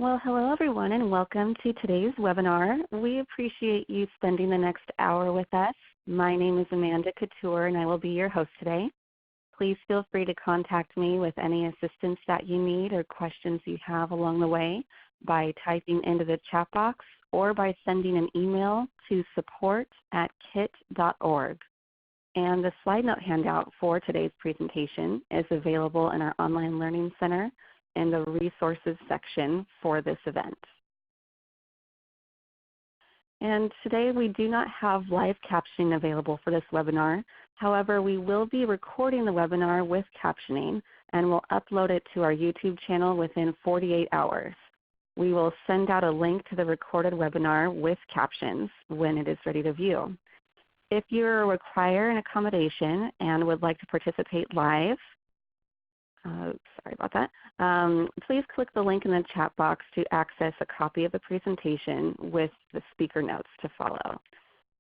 Well, hello everyone and welcome to today's webinar. We appreciate you spending the next hour with us. My name is Amanda Couture and I will be your host today. Please feel free to contact me with any assistance that you need or questions you have along the way by typing into the chat box or by sending an email to support@kit.org. And the slide note handout for today's presentation is available in our online learning center in the resources section for this event. And today we do not have live captioning available for this webinar. However, we will be recording the webinar with captioning and we'll upload it to our YouTube channel within 48 hours. We will send out a link to the recorded webinar with captions when it is ready to view. If you require an accommodation and would like to participate live, sorry about that, please click the link in the chat box to access a copy of the presentation with the speaker notes to follow.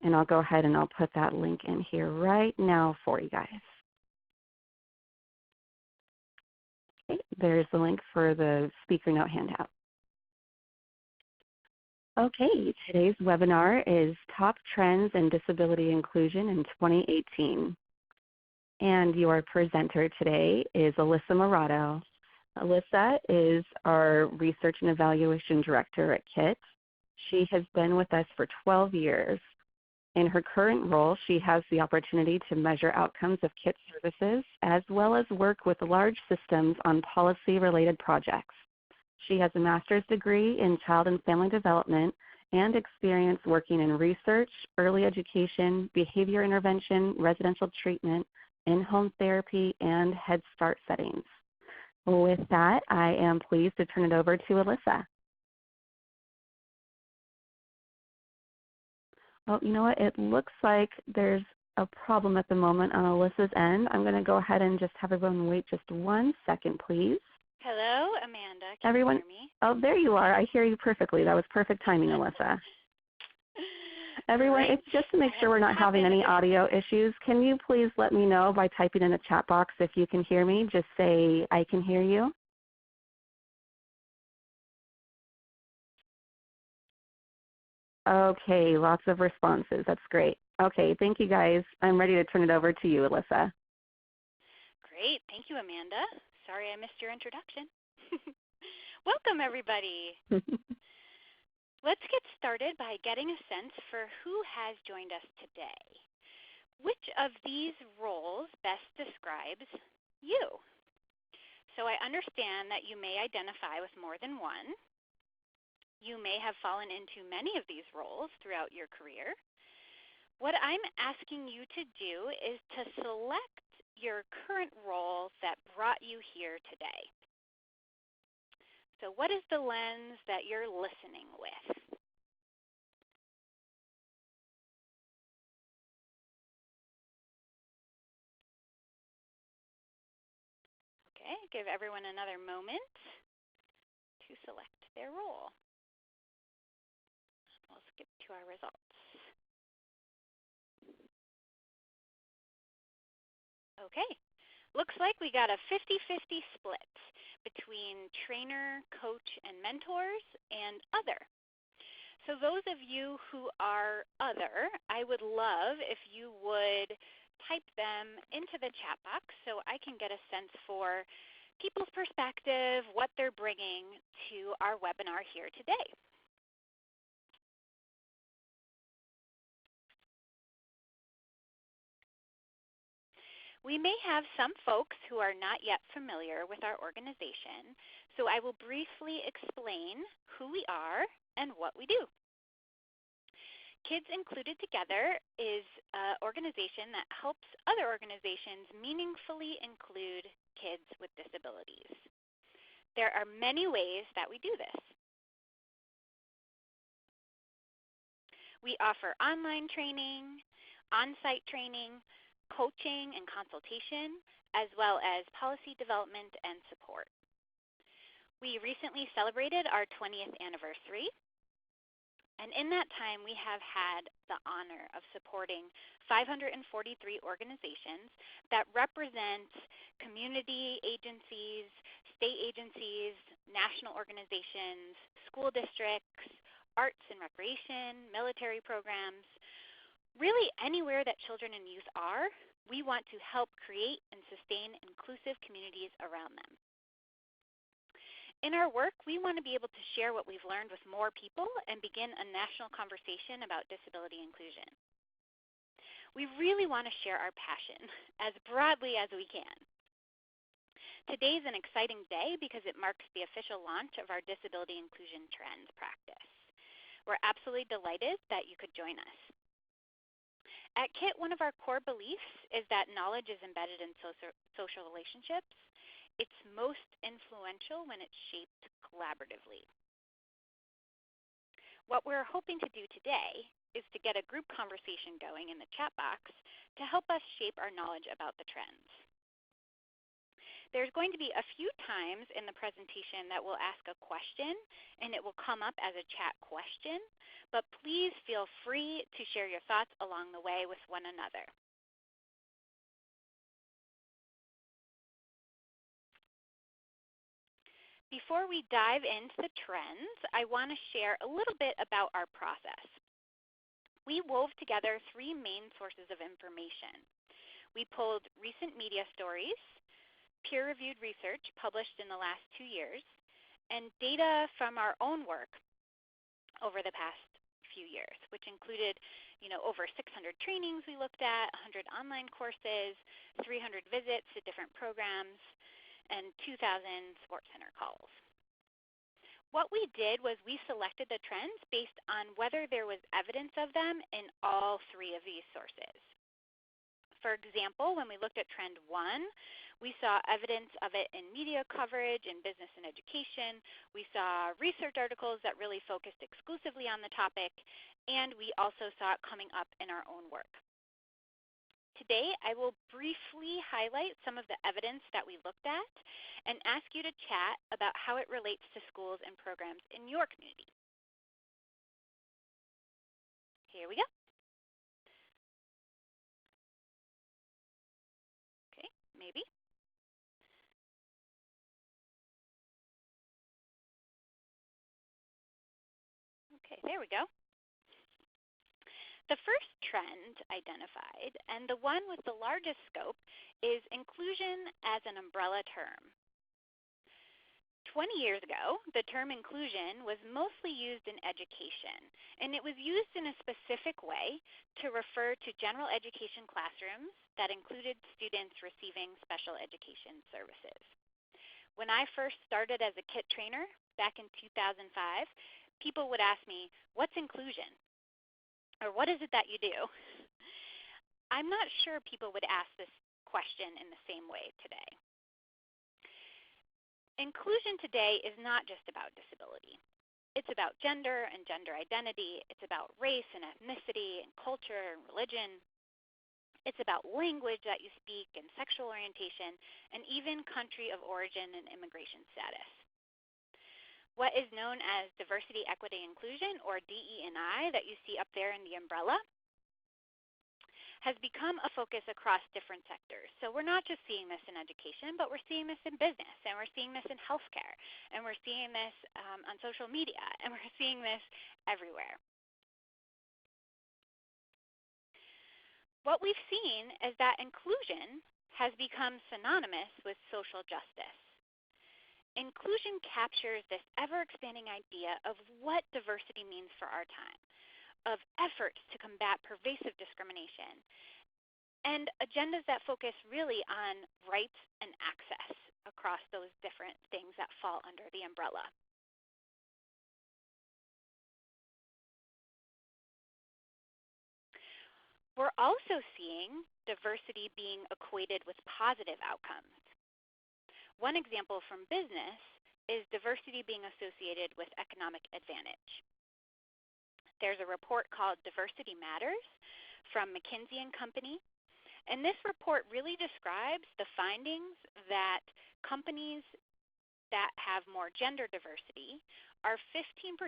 And I'll go ahead and I'll put that link in here right now for you guys. Okay, there's the link for the speaker note handout. Okay, today's webinar is Top Trends in Disability Inclusion in 2018. And your presenter today is Alissa Marotto. Alissa is our Research and Evaluation Director at KIT. She has been with us for 12 years. In her current role, she has the opportunity to measure outcomes of KIT services as well as work with large systems on policy-related projects. She has a master's degree in child and family development and experience working in research, early education, behavior intervention, residential treatment, in-home therapy, and Head Start settings. With that, I am pleased to turn it over to Alissa. Oh, you know what? It looks like there's a problem at the moment on Alyssa's end. I'm going to go ahead and just have everyone wait just 1 second, please. Hello, Amanda. Can everyone, you hear me? Oh, there you are. I hear you perfectly. That was perfect timing, Alissa. Everyone, it's just to make sure we're not having any audio issues. Can you please let me know by typing in the chat box if you can hear me? Just say, I can hear you. Okay, lots of responses. That's great. Okay, thank you guys. I'm ready to turn it over to you, Alissa. Great. Thank you, Amanda. Sorry I missed your introduction. Welcome, everybody. Let's get started by getting a sense for who has joined us today. Which of these roles best describes you? So I understand that you may identify with more than one. You may have fallen into many of these roles throughout your career. What I'm asking you to do is to select your current role that brought you here today. So what is the lens that you're listening with? Okay, give everyone another moment to select their role. We'll skip to our results. Okay, looks like we got a 50-50 split between trainer, coach, and mentors, and other. So those of you who are other, I would love if you would type them into the chat box so I can get a sense for people's perspective, what they're bringing to our webinar here today. We may have some folks who are not yet familiar with our organization, so I will briefly explain who we are and what we do. Kids Included Together is an organization that helps other organizations meaningfully include kids with disabilities. There are many ways that we do this. We offer online training, on-site training, coaching and consultation, as well as policy development and support. We recently celebrated our 20th anniversary, and in that time we have had the honor of supporting 543 organizations that represent community agencies, state agencies, national organizations, school districts, arts and recreation, military programs, really anywhere that children and youth are, we want to help create and sustain inclusive communities around them. In our work, we want to be able to share what we've learned with more people and begin a national conversation about disability inclusion. We really want to share our passion as broadly as we can. Today is an exciting day because it marks the official launch of our Disability Inclusion Trends practice. We're absolutely delighted that you could join us. At KIT, one of our core beliefs is that knowledge is embedded in social relationships. It's most influential when it's shaped collaboratively. What we're hoping to do today is to get a group conversation going in the chat box to help us shape our knowledge about the trends. There's going to be a few times in the presentation that we'll ask a question, and it will come up as a chat question, but please feel free to share your thoughts along the way with one another. Before we dive into the trends, I want to share a little bit about our process. We wove together three main sources of information. We pulled recent media stories, peer-reviewed research published in the last 2 years, and data from our own work over the past few years, which included over 600 trainings we looked at, 100 online courses, 300 visits to different programs, and 2,000 Sports Center calls. What we did was we selected the trends based on whether there was evidence of them in all three of these sources. For example, when we looked at trend 1, we saw evidence of it in media coverage in business and education. We saw research articles that really focused exclusively on the topic, and we also saw it coming up in our own work. Today, I will briefly highlight some of the evidence that we looked at and ask you to chat about how it relates to schools and programs in your community. Here we go. Okay, maybe. Okay, there we go. The first trend identified, and the one with the largest scope, is inclusion as an umbrella term. 20 years ago, the term inclusion was mostly used in education, and it was used in a specific way to refer to general education classrooms that included students receiving special education services. When I first started as a KIT trainer back in 2005, people would ask me, "What's inclusion?" Or what is it that you do? I'm not sure people would ask this question in the same way today. Inclusion today is not just about disability. It's about gender and gender identity. It's about race and ethnicity and culture and religion. It's about language that you speak and sexual orientation and even country of origin and immigration status. What is known as diversity, equity, inclusion, or DE&I that you see up there in the umbrella has become a focus across different sectors. So we're not just seeing this in education, but we're seeing this in business, and we're seeing this in healthcare, and we're seeing this on social media, and we're seeing this everywhere. What we've seen is that inclusion has become synonymous with social justice. Inclusion captures this ever-expanding idea of what diversity means for our time, of efforts to combat pervasive discrimination, and agendas that focus really on rights and access across those different things that fall under the umbrella. We're also seeing diversity being equated with positive outcomes. One example from business is diversity being associated with economic advantage. There's a report called Diversity Matters from McKinsey & Company, and this report really describes the findings that companies that have more gender diversity are 15%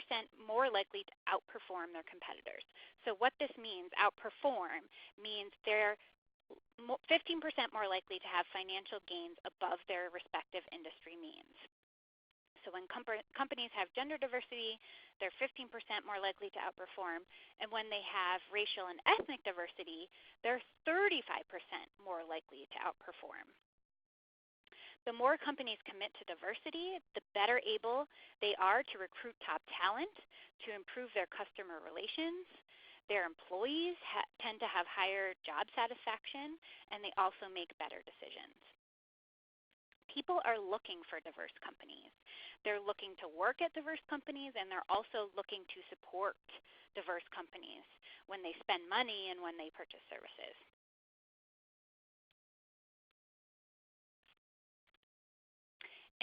more likely to outperform their competitors. So what this means, outperform, means they're 15% more likely to have financial gains above their respective industry means. So when companies have gender diversity, they're 15% more likely to outperform. And when they have racial and ethnic diversity, they're 35% more likely to outperform. The more companies commit to diversity, the better able they are to recruit top talent, to improve their customer relations. Their employees tend to have higher job satisfaction, and they also make better decisions. People are looking for diverse companies. They're looking to work at diverse companies, and they're also looking to support diverse companies when they spend money and when they purchase services.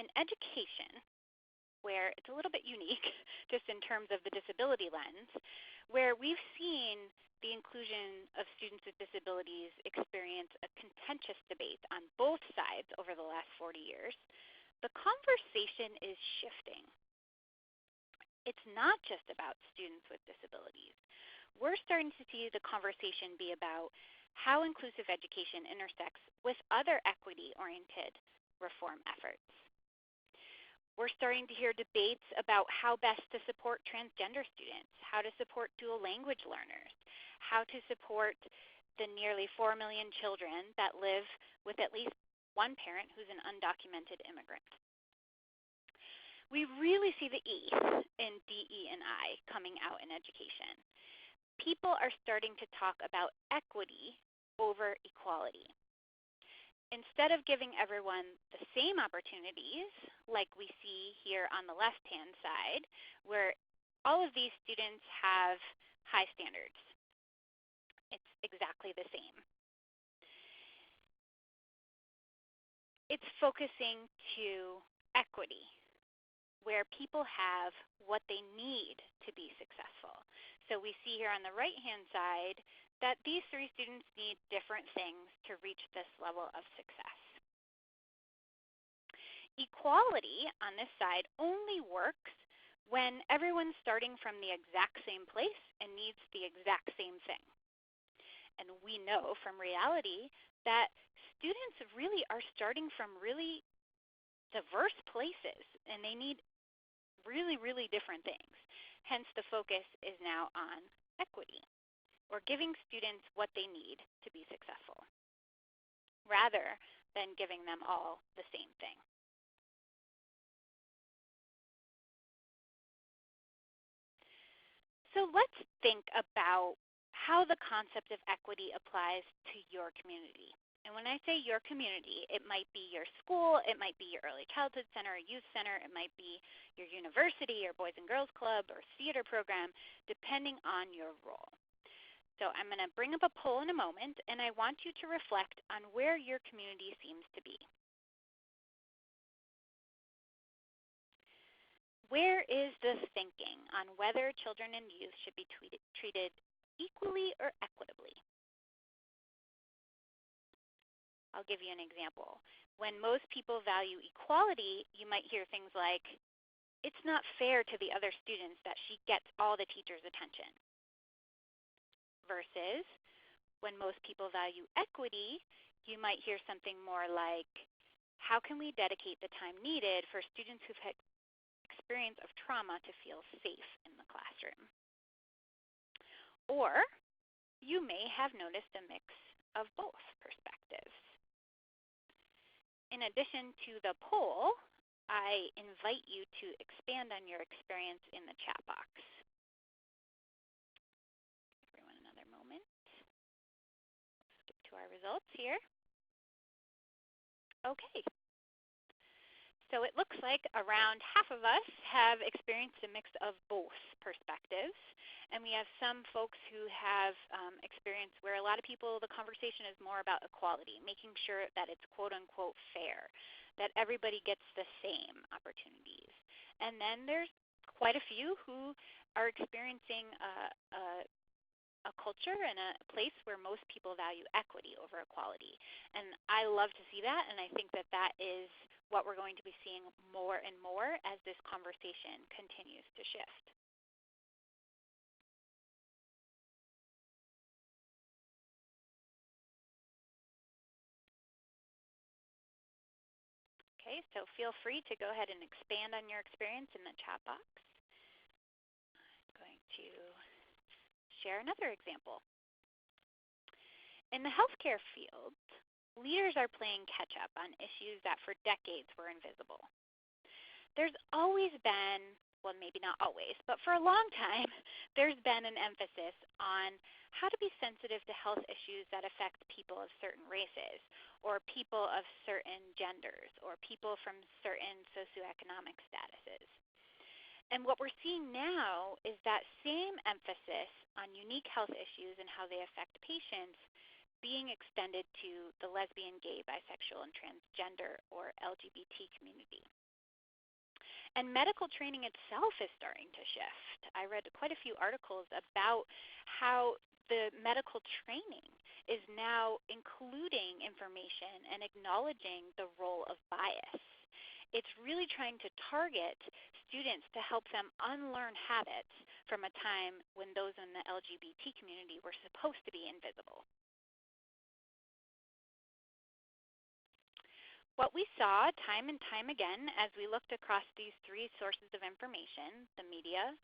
In education, where it's a little bit unique just in terms of the disability lens, where we've seen the inclusion of students with disabilities experience a contentious debate on both sides over the last 40 years, the conversation is shifting. It's not just about students with disabilities. We're starting to see the conversation be about how inclusive education intersects with other equity-oriented reform efforts. We're starting to hear debates about how best to support transgender students, how to support dual language learners, how to support the nearly 4 million children that live with at least one parent who's an undocumented immigrant. We really see the E in DE&I coming out in education. People are starting to talk about equity over equality. Instead of giving everyone the same opportunities, like we see here on the left-hand side, where all of these students have high standards. It's exactly the same. It's focusing to equity, where people have what they need to be successful. So we see here on the right-hand side that these three students need different things to reach this level of success. Equality on this side only works when everyone's starting from the exact same place and needs the exact same thing. And we know from reality that students really are starting from really diverse places, and they need really, really different things. Hence, the focus is now on equity, or giving students what they need to be successful, rather than giving them all the same thing. So let's think about how the concept of equity applies to your community. And when I say your community, it might be your school, it might be your early childhood center or youth center, it might be your university or Boys and Girls Club or theater program, depending on your role. So I'm going to bring up a poll in a moment, and I want you to reflect on where your community seems to be. Where is the thinking on whether children and youth should be treated equally or equitably? I'll give you an example. When most people value equality, you might hear things like, it's not fair to the other students that she gets all the teacher's attention. Versus, when most people value equity, you might hear something more like, how can we dedicate the time needed for students who've had experience of trauma to feel safe in the classroom? Or you may have noticed a mix of both perspectives. In addition to the poll, I invite you to expand on your experience in the chat box. Give everyone another moment. Let's skip to our results here. Okay. So it looks like around half of us have experienced a mix of both perspectives. And we have some folks who have experienced where a lot of people, the conversation is more about equality, making sure that it's quote unquote fair, that everybody gets the same opportunities. And then there's quite a few who are experiencing a culture and a place where most people value equity over equality. And I love to see that, and I think that that is what we're going to be seeing more and more as this conversation continues to shift. Okay, so feel free to go ahead and expand on your experience in the chat box. I'm going to share another example. In the healthcare field, leaders are playing catch up on issues that for decades were invisible. There's always been, well, maybe not always, but for a long time, there's been an emphasis on how to be sensitive to health issues that affect people of certain races, or people of certain genders, or people from certain socioeconomic statuses. And what we're seeing now is that same emphasis on unique health issues and how they affect patients being extended to the lesbian, gay, bisexual, and transgender, or LGBT community. And medical training itself is starting to shift. I read quite a few articles about how the medical training is now including information and acknowledging the role of bias. It's really trying to target students to help them unlearn habits from a time when those in the LGBT community were supposed to be invisible. What we saw time and time again as we looked across these three sources of information, the media,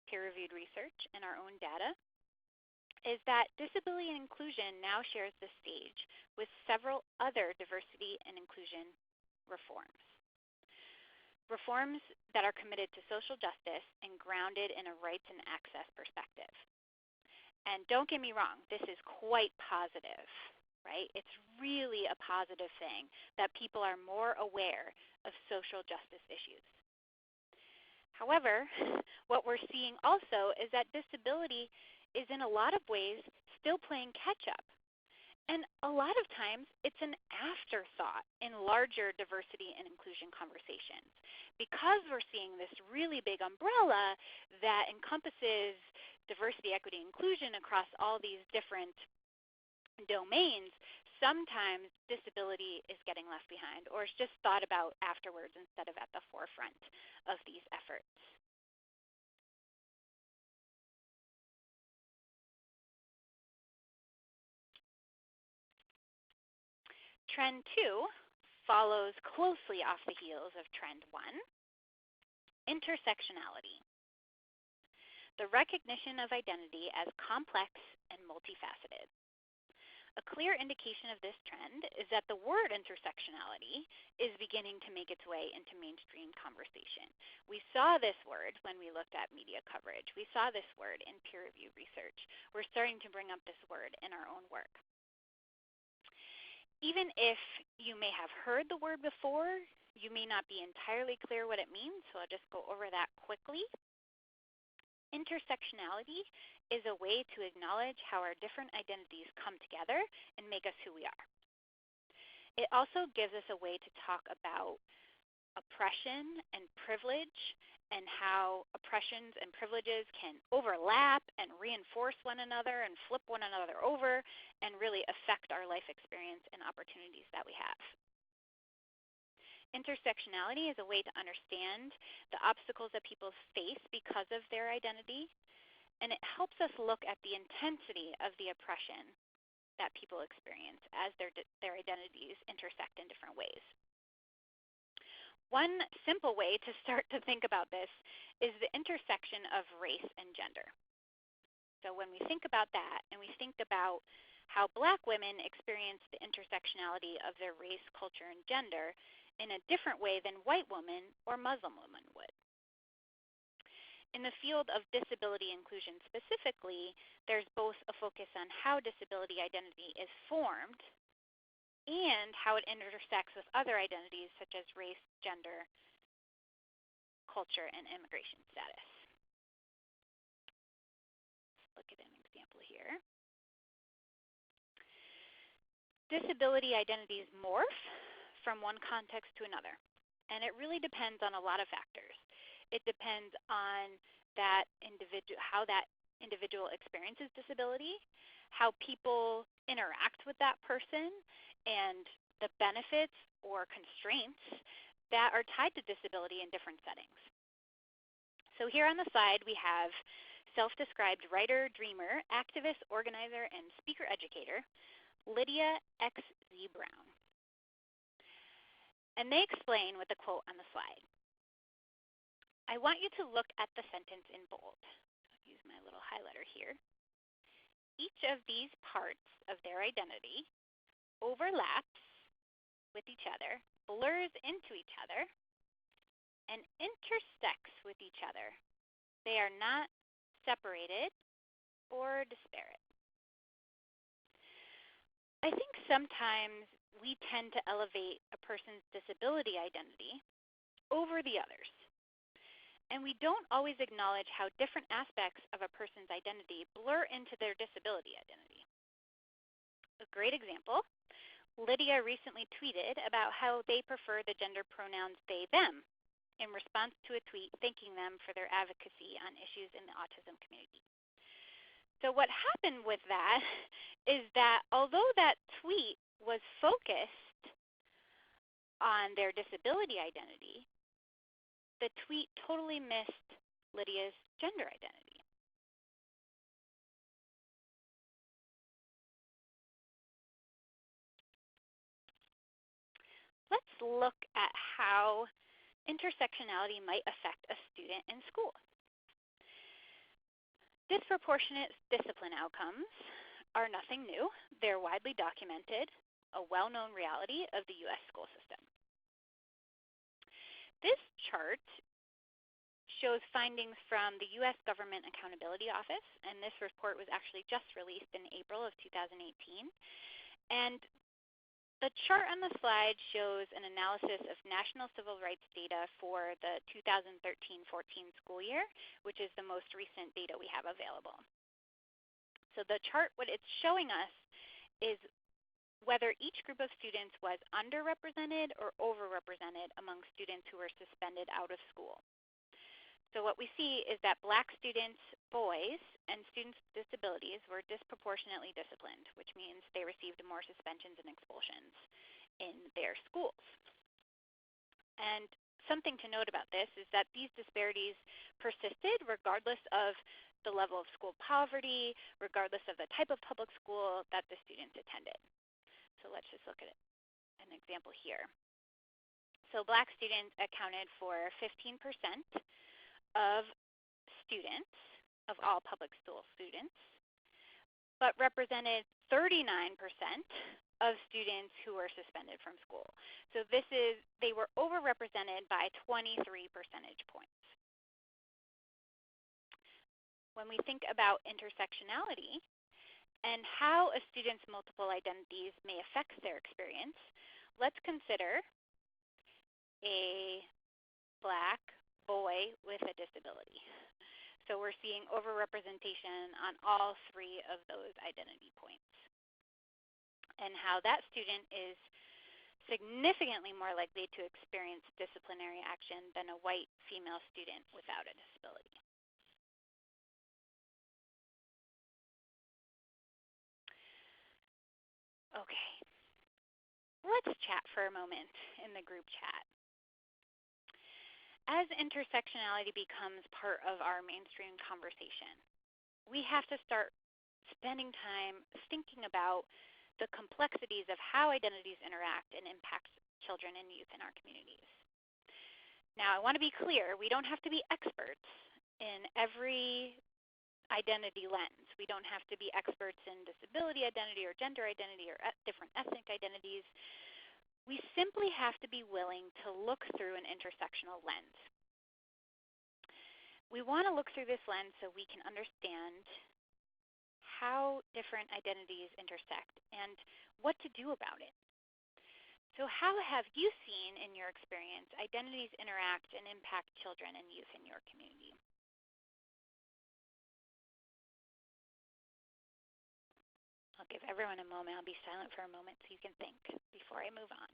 peer-reviewed research, and our own data, is that disability and inclusion now shares the stage with several other diversity and inclusion reforms. Reforms that are committed to social justice and grounded in a rights and access perspective. And don't get me wrong, this is quite positive. Right? It's really a positive thing that people are more aware of social justice issues. However, what we're seeing also is that disability is in a lot of ways still playing catch up. And a lot of times it's an afterthought in larger diversity and inclusion conversations. Because we're seeing this really big umbrella that encompasses diversity, equity, inclusion across all these different domains, sometimes disability is getting left behind or is just thought about afterwards instead of at the forefront of these efforts. Trend 2 follows closely off the heels of Trend 1, intersectionality, the recognition of identity as complex and multifaceted. A clear indication of this trend is that the word intersectionality is beginning to make its way into mainstream conversation. We saw this word when we looked at media coverage. We saw this word in peer-reviewed research. We're starting to bring up this word in our own work. Even if you may have heard the word before, you may not be entirely clear what it means, so I'll just go over that quickly. Intersectionality is a way to acknowledge how our different identities come together and make us who we are. It also gives us a way to talk about oppression and privilege and how oppressions and privileges can overlap and reinforce one another and flip one another over and really affect our life experience and opportunities that we have. Intersectionality is a way to understand the obstacles that people face because of their identity, and it helps us look at the intensity of the oppression that people experience as their identities intersect in different ways. One simple way to start to think about this is the intersection of race and gender. So when we think about that and we think about how Black women experience the intersectionality of their race, culture, and gender in a different way than white women or Muslim women would. In the field of disability inclusion specifically, there's both a focus on how disability identity is formed and how it intersects with other identities such as race, gender, culture, and immigration status. Let's look at an example here. Disability identities morph from one context to another, and it really depends on a lot of factors. It depends on how that individual experiences disability, how people interact with that person, and the benefits or constraints that are tied to disability in different settings. So here on the slide we have self-described writer, dreamer, activist, organizer, and speaker educator, Lydia X. Z. Brown. And they explain with the quote on the slide. I want you to look at the sentence in bold. I'll use my little highlighter here. Each of these parts of their identity overlaps with each other, blurs into each other, and intersects with each other. They are not separated or disparate. I think sometimes we tend to elevate a person's disability identity over the others. And we don't always acknowledge how different aspects of a person's identity blur into their disability identity. A great example, Lydia recently tweeted about how they prefer the gender pronouns they, them in response to a tweet thanking them for their advocacy on issues in the autism community. So what happened with that is that although that tweet was focused on their disability identity, the tweet totally missed Lydia's gender identity. Let's look at how intersectionality might affect a student in school. Disproportionate discipline outcomes are nothing new. They're widely documented, a well-known reality of the U.S. school system. This chart shows findings from the U.S. Government Accountability Office, and this report was actually just released in April of 2018. And the chart on the slide shows an analysis of national civil rights data for the 2013-14 school year, which is the most recent data we have available. So the chart, what it's showing us is whether each group of students was underrepresented or overrepresented among students who were suspended out of school. So what we see is that Black students, boys, and students with disabilities were disproportionately disciplined, which means they received more suspensions and expulsions in their schools. And something to note about this is that these disparities persisted regardless of the level of school poverty, regardless of the type of public school that the students attended. So let's just look at an example here. So Black students accounted for 15% of students, of all public school students, but represented 39% of students who were suspended from school. So they were overrepresented by 23 percentage points. When we think about intersectionality and how a student's multiple identities may affect their experience, let's consider a Black boy with a disability. So we're seeing overrepresentation on all three of those identity points, and how that student is significantly more likely to experience disciplinary action than a white female student without a disability. Okay, let's chat for a moment in the group chat. As intersectionality becomes part of our mainstream conversation, we have to start spending time thinking about the complexities of how identities interact and impact children and youth in our communities. Now, I want to be clear, we don't have to be experts in every identity lens. We don't have to be experts in disability identity or gender identity or different ethnic identities. We simply have to be willing to look through an intersectional lens. We want to look through this lens so we can understand how different identities intersect and what to do about it. So how have you seen in your experience identities interact and impact children and youth in your community? I'll give everyone a moment. I'll be silent for a moment so you can think before I move on.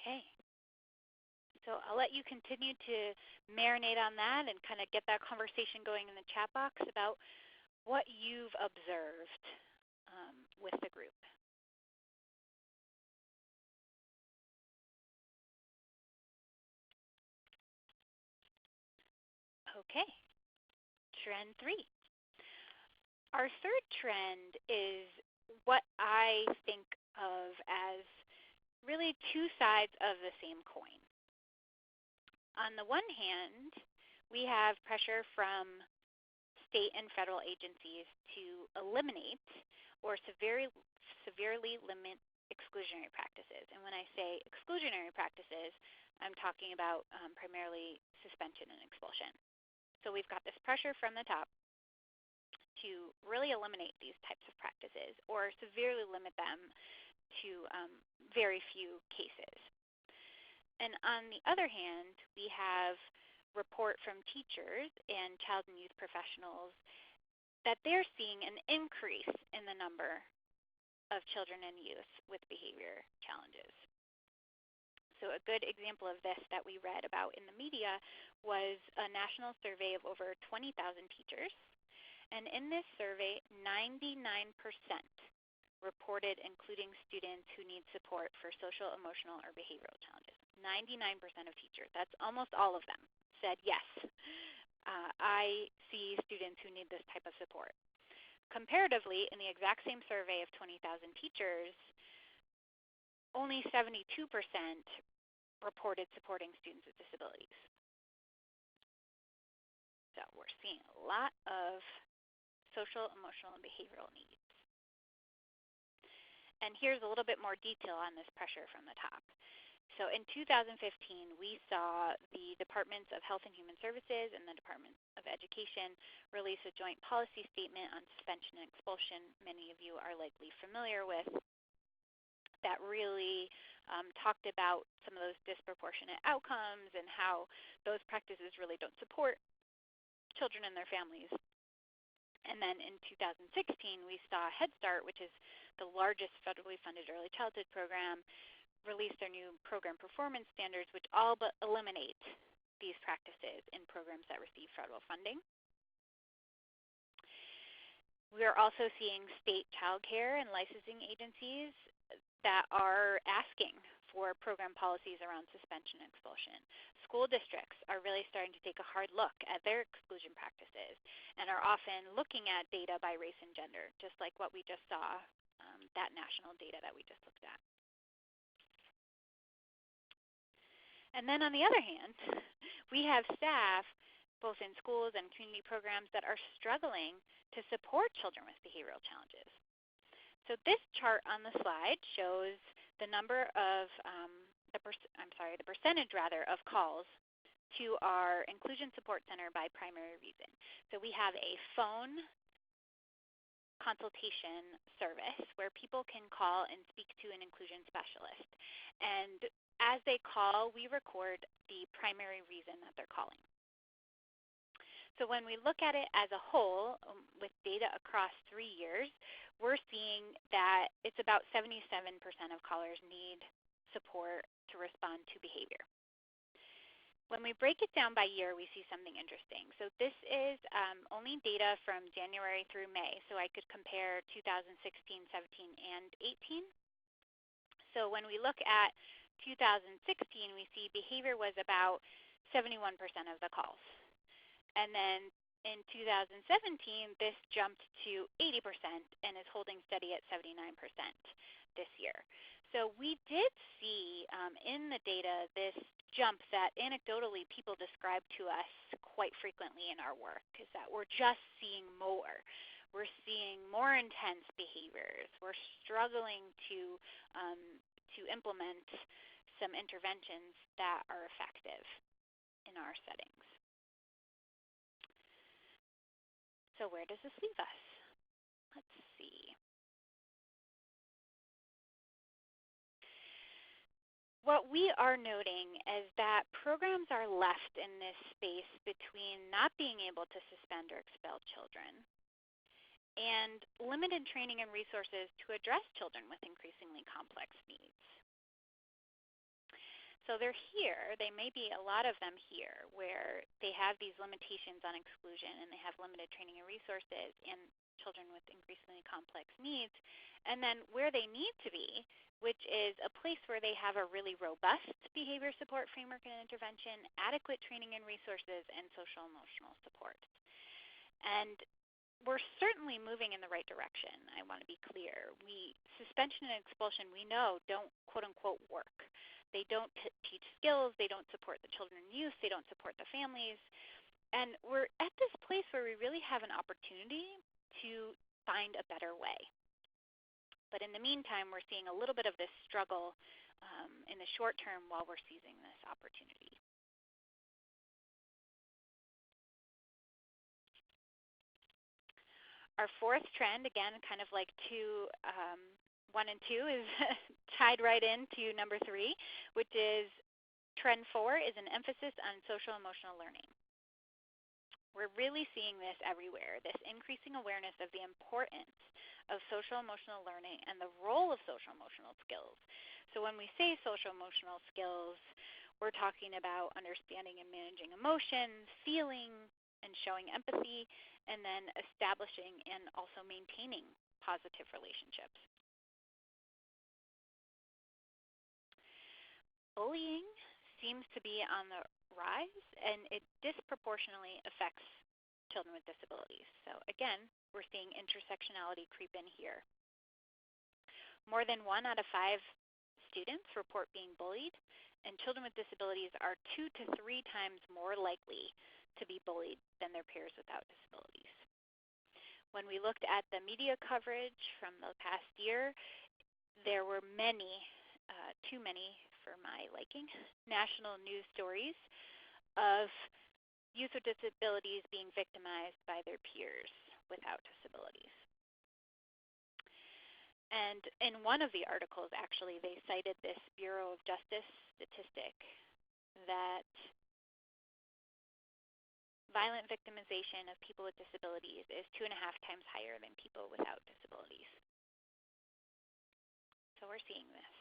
Okay. So I'll let you continue to marinate on that and kind of get that conversation going in the chat box about what you've observed with the group. Okay, trend 3. Our third trend is what I think of as really two sides of the same coin. On the one hand, we have pressure from state and federal agencies to eliminate or severely limit exclusionary practices. And when I say exclusionary practices, I'm talking about primarily suspension and expulsion. So we've got this pressure from the top to really eliminate these types of practices or severely limit them to very few cases. And on the other hand, we have report from teachers and child and youth professionals that they're seeing an increase in the number of children and youth with behavior challenges. So a good example of this that we read about in the media was a national survey of over 20,000 teachers. And in this survey, 99% reported including students who need support for social, emotional, or behavioral challenges. 99% of teachers, that's almost all of them, said yes, I see students who need this type of support. Comparatively, in the exact same survey of 20,000 teachers, only 72% reported supporting students with disabilities. So we're seeing a lot of social, emotional, and behavioral needs. And here's a little bit more detail on this pressure from the top. So in 2015, we saw the Departments of Health and Human Services and the Department of Education release a joint policy statement on suspension and expulsion. Many of you are likely familiar with that really talked about some of those disproportionate outcomes and how those practices really don't support children and their families. And then in 2016, we saw Head Start, which is the largest federally funded early childhood program, release their new program performance standards, which all but eliminate these practices in programs that receive federal funding. We are also seeing state child care and licensing agencies that are asking for program policies around suspension and expulsion. School districts are really starting to take a hard look at their exclusion practices and are often looking at data by race and gender, just like what we just saw, that national data that we just looked at. And then on the other hand, we have staff, both in schools and community programs, that are struggling to support children with behavioral challenges. So this chart on the slide shows the number of, the percentage rather of calls to our Inclusion Support Center by primary reason. So we have a phone consultation service where people can call and speak to an inclusion specialist. And as they call, we record the primary reason that they're calling. So when we look at it as a whole, with data across 3 years, we're seeing that it's about 77% of callers need support to respond to behavior. When we break it down by year, we see something interesting. So this is only data from January through May, so I could compare 2016, 17, and 18. So when we look at 2016, we see behavior was about 71% of the calls. And then in 2017, this jumped to 80% and is holding steady at 79% this year. So we did see in the data this jump that anecdotally people describe to us quite frequently in our work, is that we're just seeing more. We're seeing more intense behaviors. We're struggling to implement some interventions that are effective in our settings. So where does this leave us? Let's see. What we are noting is that programs are left in this space between not being able to suspend or expel children and limited training and resources to address children with increasingly complex needs. So they're here, they may be a lot of them here, where they have these limitations on exclusion and they have limited training and resources and children with increasingly complex needs. And then where they need to be, which is a place where they have a really robust behavior support framework and intervention, adequate training and resources, and social emotional support. And we're certainly moving in the right direction. I want to be clear. Suspension and expulsion, we know, don't quote unquote work. They don't teach skills. They don't support the children and youth. They don't support the families. And we're at this place where we really have an opportunity to find a better way. But in the meantime, we're seeing a little bit of this struggle in the short term while we're seizing this opportunity. Our fourth trend, again, kind of like 1 and 2, is tied right into number 3, which is trend 4 is an emphasis on social emotional learning. We're really seeing this everywhere, this increasing awareness of the importance of social emotional learning and the role of social emotional skills. So when we say social emotional skills, we're talking about understanding and managing emotions, feeling and showing empathy, and then establishing and also maintaining positive relationships. Bullying seems to be on the rise, and it disproportionately affects children with disabilities. So again, we're seeing intersectionality creep in here. More than 1 out of 5 students report being bullied, and children with disabilities are 2 to 3 times more likely to be bullied than their peers without disabilities. When we looked at the media coverage from the past year, there were many, too many for my liking, national news stories of youth with disabilities being victimized by their peers without disabilities. And in one of the articles, actually, they cited this Bureau of Justice statistic that violent victimization of people with disabilities is 2.5 times higher than people without disabilities. So we're seeing this.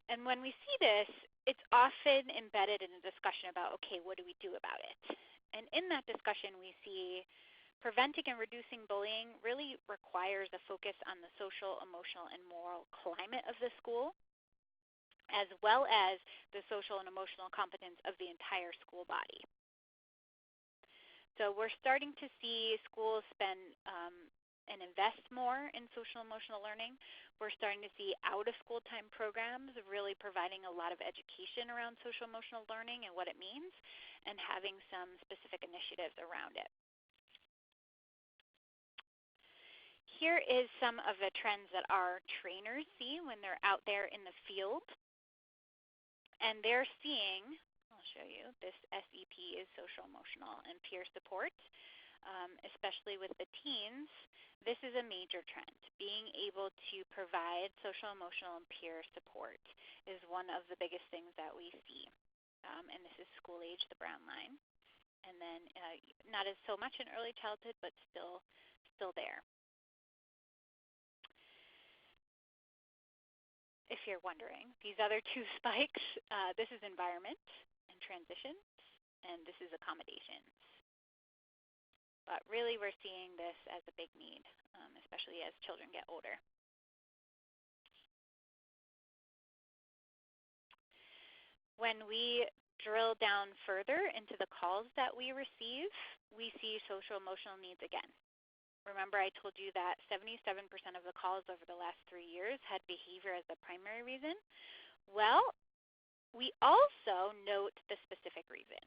And when we see this, it's often embedded in a discussion about, okay, what do we do about it? And in that discussion, we see preventing and reducing bullying really requires a focus on the social, emotional, and moral climate of the school, as well as the social and emotional competence of the entire school body. So we're starting to see schools spend and invest more in social emotional learning. We're starting to see out-of-school time programs really providing a lot of education around social emotional learning and what it means, and having some specific initiatives around it. Here is some of the trends that our trainers see when they're out there in the field. And they're seeing, I'll show you, this SEP is social emotional and peer support, especially with the teens. This is a major trend. Being able to provide social emotional and peer support is one of the biggest things that we see. And this is school age, the brown line. And then not as so much in early childhood, but still there. If you're wondering, these other 2 spikes, this is environment and transitions, and this is accommodations. But really we're seeing this as a big need, especially as children get older. When we drill down further into the calls that we receive, we see social emotional needs again. Remember I told you that 77% of the calls over the last 3 years had behavior as the primary reason? Well, we also note the specific reason.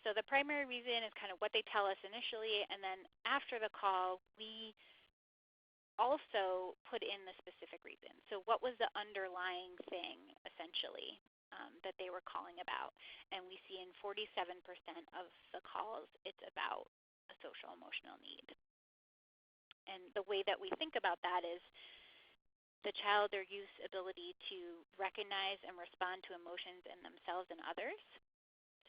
So the primary reason is kind of what they tell us initially, and then after the call, we also put in the specific reason. So what was the underlying thing, essentially, that they were calling about? And we see in 47% of the calls, it's about a social emotional need. And the way that we think about that is the child or youth's ability to recognize and respond to emotions in themselves and others.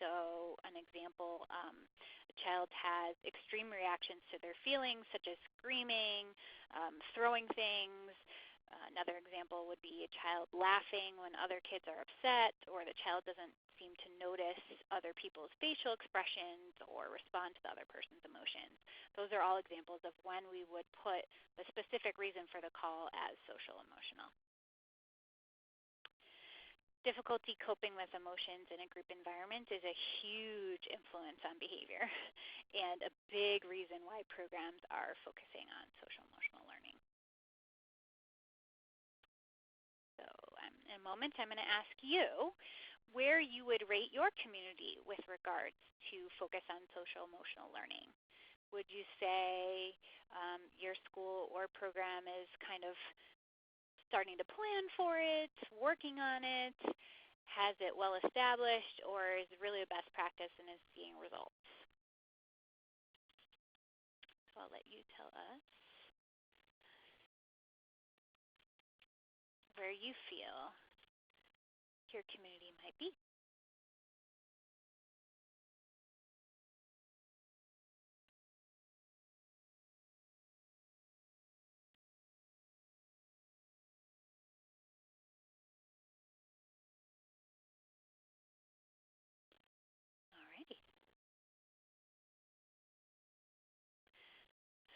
So an example, a child has extreme reactions to their feelings, such as screaming, throwing things, Another example would be a child laughing when other kids are upset, or the child doesn't seem to notice other people's facial expressions or respond to the other person's emotions. Those are all examples of when we would put the specific reason for the call as social emotional. Difficulty coping with emotions in a group environment is a huge influence on behavior and a big reason why programs are focusing on social emotional learning. So in a moment, I'm going to ask you where you would rate your community with regards to focus on social emotional learning. Would you say your school or program is kind of starting to plan for it, working on it, has it well established, or is it really a best practice and is seeing results? So I'll let you tell us where you feel your community might be. Alrighty.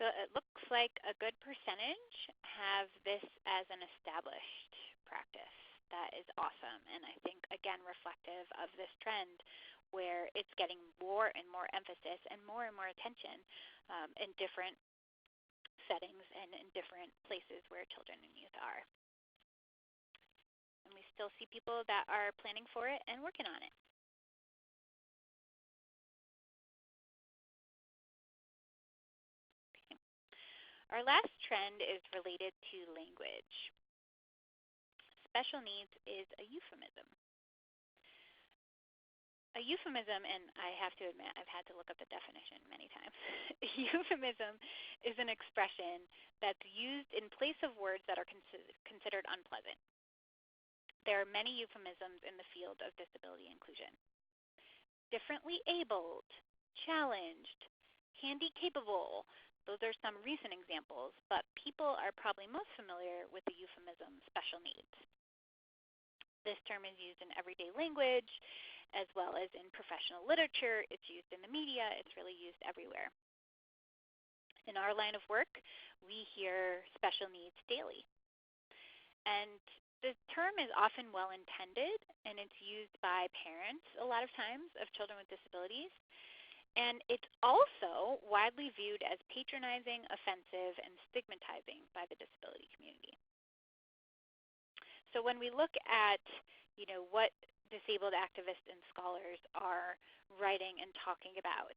So it looks like a good percentage have this as an established practice. That is awesome, and I think, again, reflective of this trend where it's getting more and more emphasis and more attention in different settings and in different places where children and youth are. And we still see people that are planning for it and working on it. Okay. Our last trend is related to language. Special needs is a euphemism. A euphemism, and I have to admit I've had to look up the definition many times. A euphemism is an expression that's used in place of words that are considered unpleasant. There are many euphemisms in the field of disability inclusion. Differently abled, challenged, handy capable, those are some recent examples, but people are probably most familiar with the euphemism special needs. This term is used in everyday language as well as in professional literature. It's used in the media. It's really used everywhere. In our line of work, we hear special needs daily. And the term is often well-intended, and it's used by parents a lot of times of children with disabilities. And it's also widely viewed as patronizing, offensive, and stigmatizing by the disability community. So when we look at, what disabled activists and scholars are writing and talking about,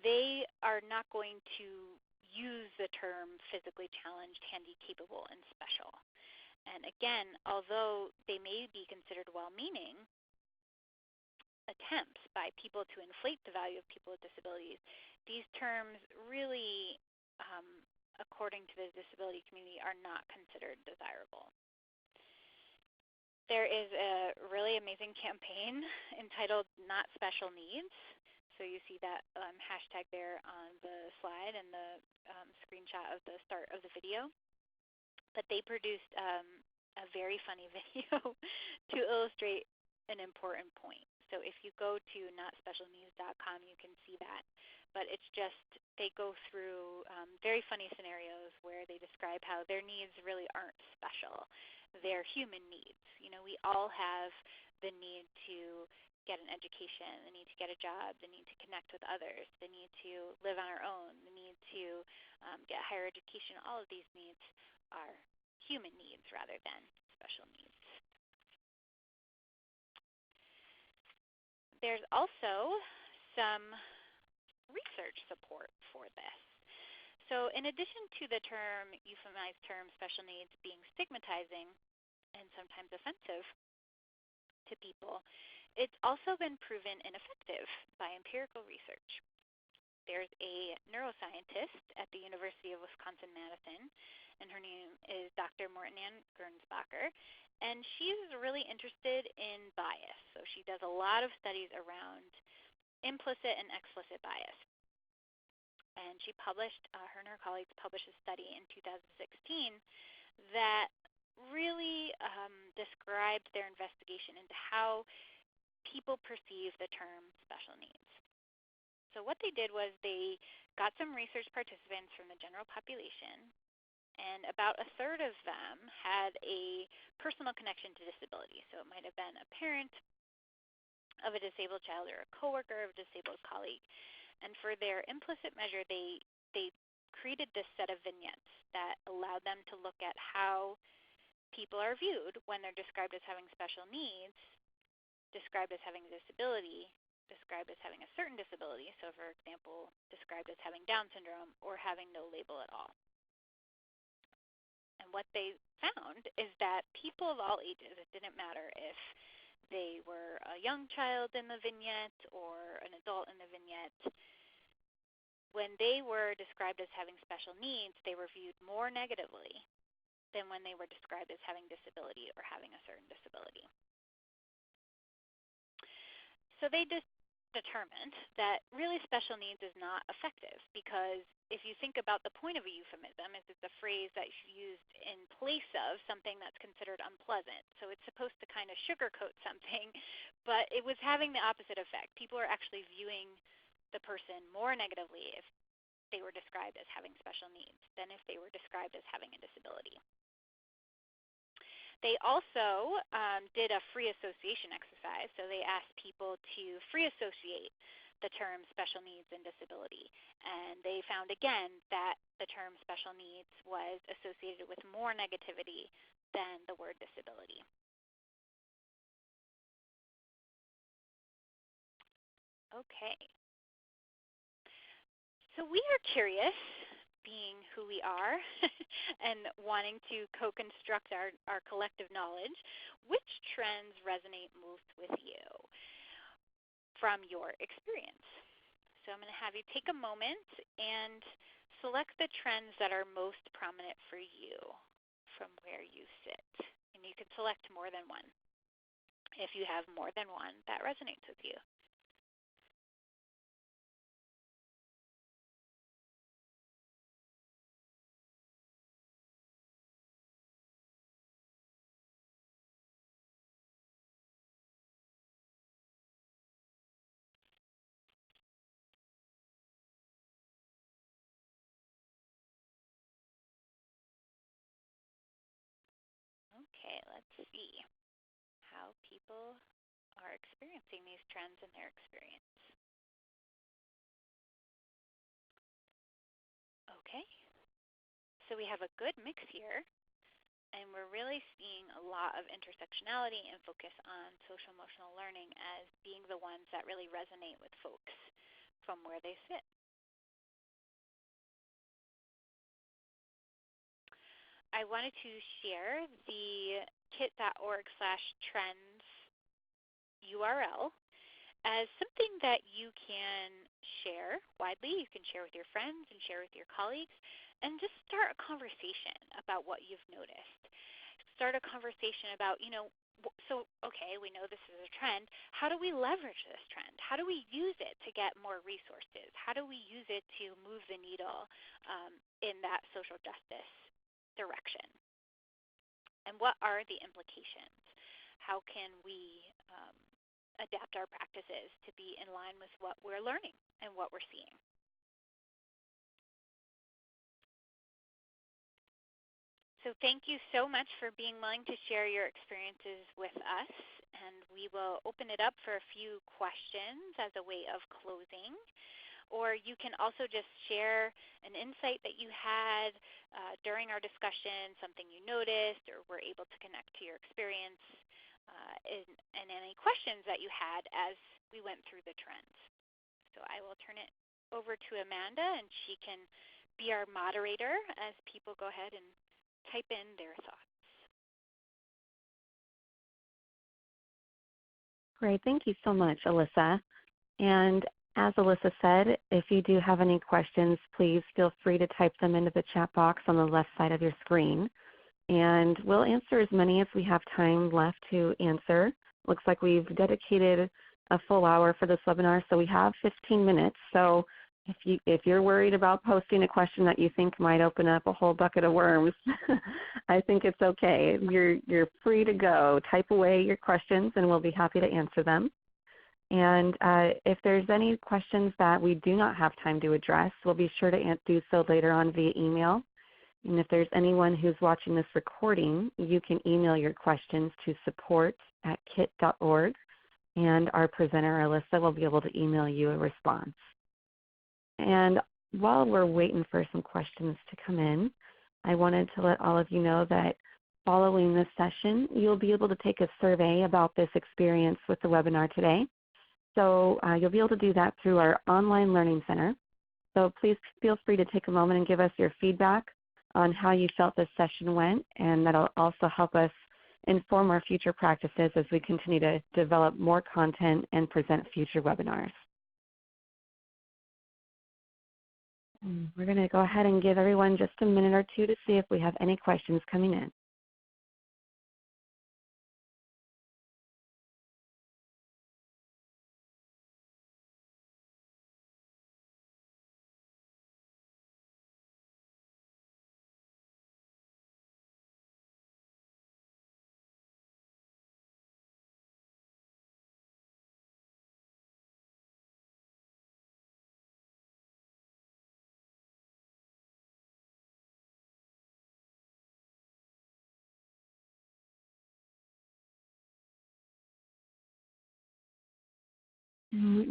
they are not going to use the term physically challenged, handy capable, and special. And again, although they may be considered well-meaning attempts by people to inflate the value of people with disabilities, these terms really, according to the disability community, are not considered desirable. There is a really amazing campaign entitled Not Special Needs. So you see that hashtag there on the slide and the screenshot of the start of the video. But they produced a very funny video to illustrate an important point. So if you go to notspecialneeds.com, you can see that. But it's just, they go through very funny scenarios where they describe how their needs really aren't special. They're human needs. We all have the need to get an education, the need to get a job, the need to connect with others, the need to live on our own, the need to get higher education. All of these needs are human needs rather than special needs. There's also some research support for this. So in addition to the euphemized term special needs being stigmatizing and sometimes offensive to people, it's also been proven ineffective by empirical research. There's a neuroscientist at the University of Wisconsin-Madison, and her name is Dr. Morten Gernsbacher, and she's really interested in bias. So she does a lot of studies around implicit and explicit bias. And she published, her and her colleagues published a study in 2016 that really described their investigation into how people perceive the term special needs. So what they did was they got some research participants from the general population, and about a third of them had a personal connection to disability. So it might have been a parent of a disabled child or a coworker of a disabled colleague. And for their implicit measure, they created this set of vignettes that allowed them to look at how people are viewed when they're described as having special needs, described as having a disability, described as having a certain disability, so for example, described as having Down syndrome or having no label at all. And what they found is that people of all ages, it didn't matter if they were a young child in the vignette or an adult in the vignette, when they were described as having special needs, they were viewed more negatively than when they were described as having disability or having a certain disability. So they just determined that really special needs is not effective, because if you think about the point of a euphemism, is it's a phrase that's used in place of something that's considered unpleasant. So it's supposed to kind of sugarcoat something, but it was having the opposite effect. People are actually viewing the person more negatively if they were described as having special needs than if they were described as having a disability. They also did a free association exercise. So they asked people to free associate the term special needs and disability. And they found again that the term special needs was associated with more negativity than the word disability. Okay. So we are curious, being who we are and wanting to co-construct our collective knowledge, which trends resonate most with you from your experience? So I'm going to have you take a moment and select the trends that are most prominent for you from where you sit. And you can select more than one if you have more than one that resonates with you. Okay, let's see how people are experiencing these trends in their experience. Okay, so we have a good mix here, and we're really seeing a lot of intersectionality and focus on social emotional learning as being the ones that really resonate with folks from where they sit. I wanted to share the kit.org/trends URL as something that you can share widely. You can share with your friends and share with your colleagues, and just start a conversation about what you've noticed. Start a conversation about, so okay, we know this is a trend. How do we leverage this trend? How do we use it to get more resources? How do we use it to move the needle in that social justice direction? And what are the implications? How can we adapt our practices to be in line with what we're learning and what we're seeing? So thank you so much for being willing to share your experiences with us, and we will open it up for a few questions as a way of closing. Or you can also just share an insight that you had during our discussion, something you noticed or were able to connect to your experience, and any questions that you had as we went through the trends. So I will turn it over to Amanda, and she can be our moderator as people go ahead and type in their thoughts. Great. Thank you so much, Alissa. And as Alissa said, if you do have any questions, please feel free to type them into the chat box on the left side of your screen. And we'll answer as many as we have time left to answer. Looks like we've dedicated a full hour for this webinar, so we have 15 minutes. So If you're worried about posting a question that you think might open up a whole bucket of worms, I think it's okay. You're free to go. Type away your questions, and we'll be happy to answer them. And if there's any questions that we do not have time to address, we'll be sure to do so later on via email. And if there's anyone who's watching this recording, you can email your questions to support@kit.org, and our presenter, Alissa, will be able to email you a response. And while we're waiting for some questions to come in, I wanted to let all of you know that following this session, you'll be able to take a survey about this experience with the webinar today. So you'll be able to do that through our online learning center. So please feel free to take a moment and give us your feedback on how you felt this session went, and that'll also help us inform our future practices as we continue to develop more content and present future webinars. We're going to go ahead and give everyone just a minute or two to see if we have any questions coming in.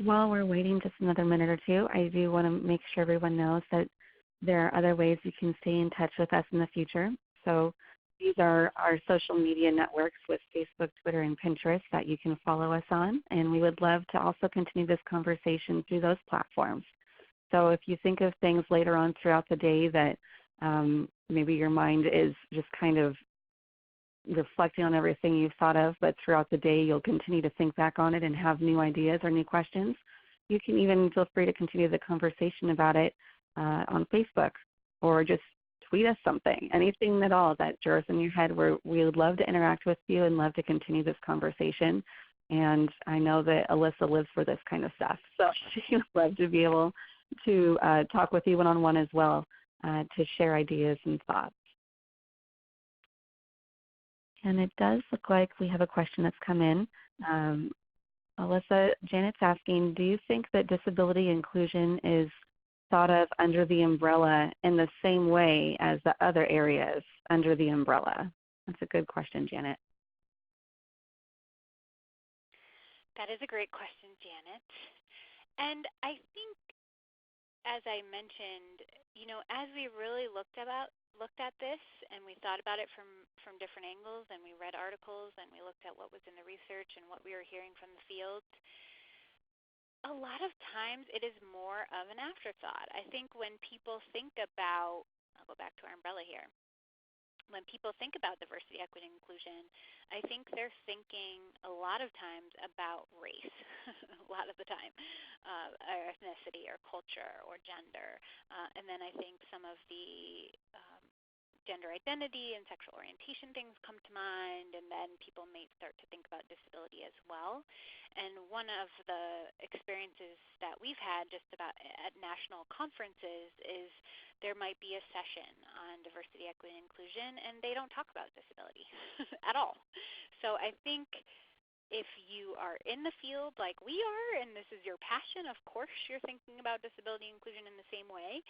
While we're waiting just another minute or two, I do want to make sure everyone knows that there are other ways you can stay in touch with us in the future. So these are our social media networks with Facebook, Twitter, and Pinterest that you can follow us on, and we would love to also continue this conversation through those platforms. So if you think of things later on throughout the day that maybe your mind is just kind of reflecting on everything you've thought of, but throughout the day you'll continue to think back on it and have new ideas or new questions, you can even feel free to continue the conversation about it on Facebook, or just tweet us something, anything at all that jars in your head. We would love to interact with you and love to continue this conversation. And I know that Alissa lives for this kind of stuff, so she would love to be able to talk with you one-on-one as well, to share ideas and thoughts. And it does look like we have a question that's come in. Alissa, Janet's asking, do you think that disability inclusion is thought of under the umbrella in the same way as the other areas under the umbrella? That's a good question, Janet. That is a great question, Janet. And I think, as I mentioned, as we really looked at this and we thought about it from different angles, and we read articles and we looked at what was in the research and what we were hearing from the field, a lot of times it is more of an afterthought. I think when people think about, I'll go back to our umbrella here, when people think about diversity, equity, and inclusion, I think they're thinking a lot of times about race, a lot of the time, or ethnicity or culture or gender. And then I think some of the gender identity and sexual orientation things come to mind, and then people may start to think about disability as well. And one of the experiences that we've had just about at national conferences is there might be a session on diversity, equity, and inclusion, and they don't talk about disability at all. So I think if you are in the field like we are, and this is your passion, of course you're thinking about disability inclusion in the same way.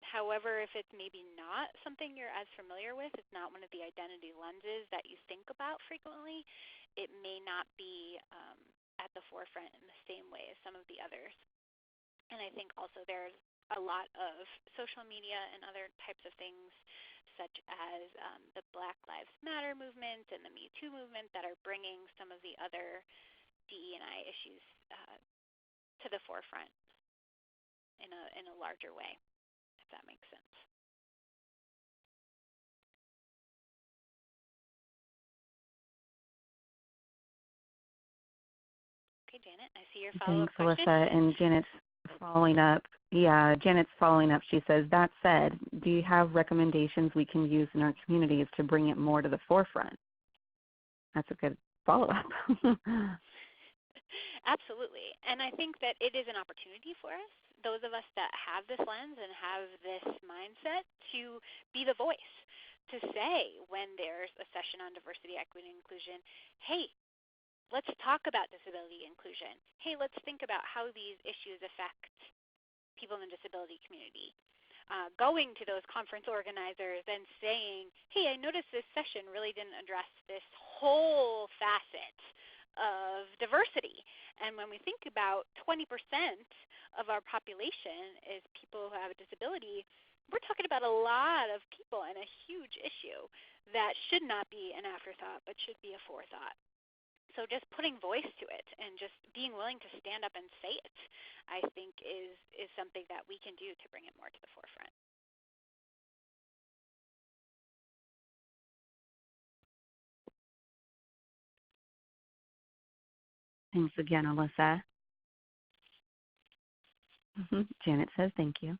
However, if it's maybe not something you're as familiar with, it's not one of the identity lenses that you think about frequently, it may not be at the forefront in the same way as some of the others. And I think also there's a lot of social media and other types of things, such as the Black Lives Matter movement and the Me Too movement, that are bringing some of the other DE&I issues to the forefront in a larger way, if that makes sense. Okay, Janet, I see your follow-up question. Thanks, Alissa. And Janet's following up. Yeah, Janet's following up. She says, that said, do you have recommendations we can use in our communities to bring it more to the forefront? That's a good follow-up. Absolutely. And I think that it is an opportunity for us those of us that have this lens and have this mindset to be the voice, to say when there's a session on diversity, equity, and inclusion, hey, let's talk about disability inclusion. Hey, let's think about how these issues affect people in the disability community. Going to those conference organizers and saying, hey, I noticed this session really didn't address this whole facet of diversity. And when we think about 20% of our population is people who have a disability, we're talking about a lot of people and a huge issue that should not be an afterthought but should be a forethought. So just putting voice to it and just being willing to stand up and say it, I think is something that we can do to bring it more to the forefront. Thanks again, Alissa. Janet says thank you.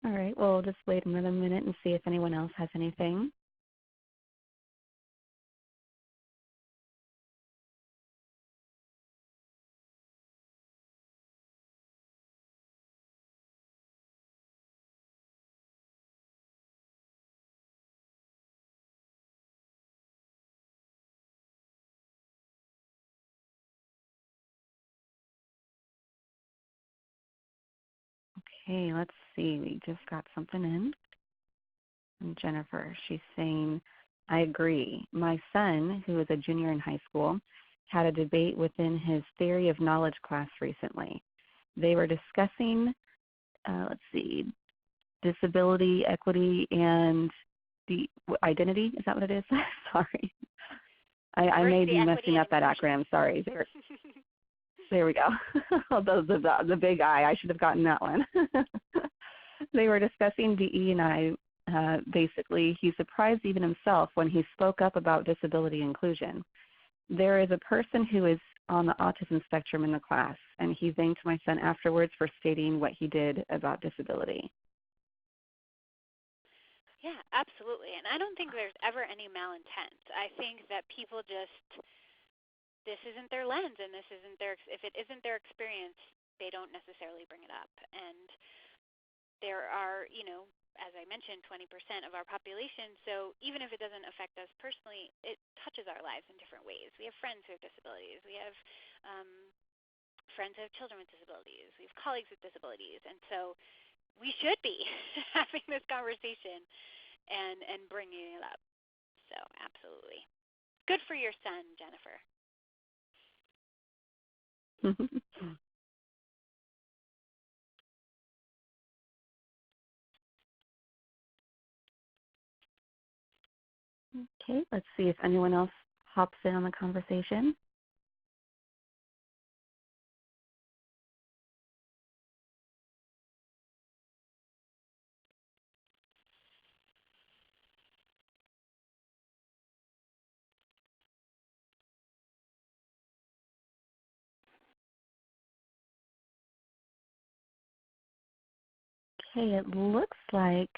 All right, well, we'll just wait another minute and see if anyone else has anything. Okay, let's see. We just got something in from Jennifer. She's saying, I agree. My son, who is a junior in high school, had a debate within his theory of knowledge class recently. They were discussing, disability, equity, and the identity. Is that what it is? Sorry. I may be messing up that acronym. Sorry. There we go. The big I. I should have gotten that one. They were discussing DE and I. Basically, he surprised even himself when he spoke up about disability inclusion. There is a person who is on the autism spectrum in the class, and he thanked my son afterwards for stating what he did about disability. Yeah, absolutely. And I don't think there's ever any malintent. I think that people just, this isn't their lens, and this isn't their, if it isn't their experience, they don't necessarily bring it up. And there are, as I mentioned, 20% of our population, so even if it doesn't affect us personally, it touches our lives in different ways. We have friends who have disabilities. We have friends who have children with disabilities. We have colleagues with disabilities. And so we should be having this conversation and bringing it up. So absolutely. Good for your son, Jennifer. Okay, let's see if anyone else hops in on the conversation. Okay, it looks like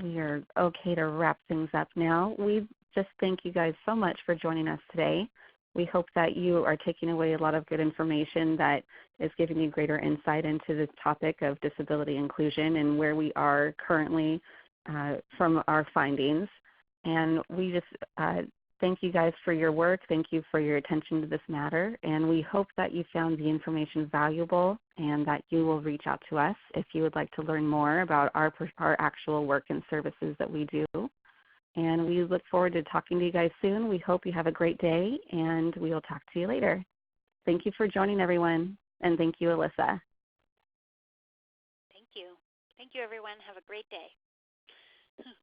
we are okay to wrap things up now. We just thank you guys so much for joining us today. We hope that you are taking away a lot of good information that is giving you greater insight into this topic of disability inclusion and where we are currently from our findings. And we just thank you guys for your work. Thank you for your attention to this matter. And we hope that you found the information valuable and that you will reach out to us if you would like to learn more about our actual work and services that we do. And we look forward to talking to you guys soon. We hope you have a great day, and we will talk to you later. Thank you for joining, everyone, and thank you, Alissa. Thank you. Thank you, everyone. Have a great day.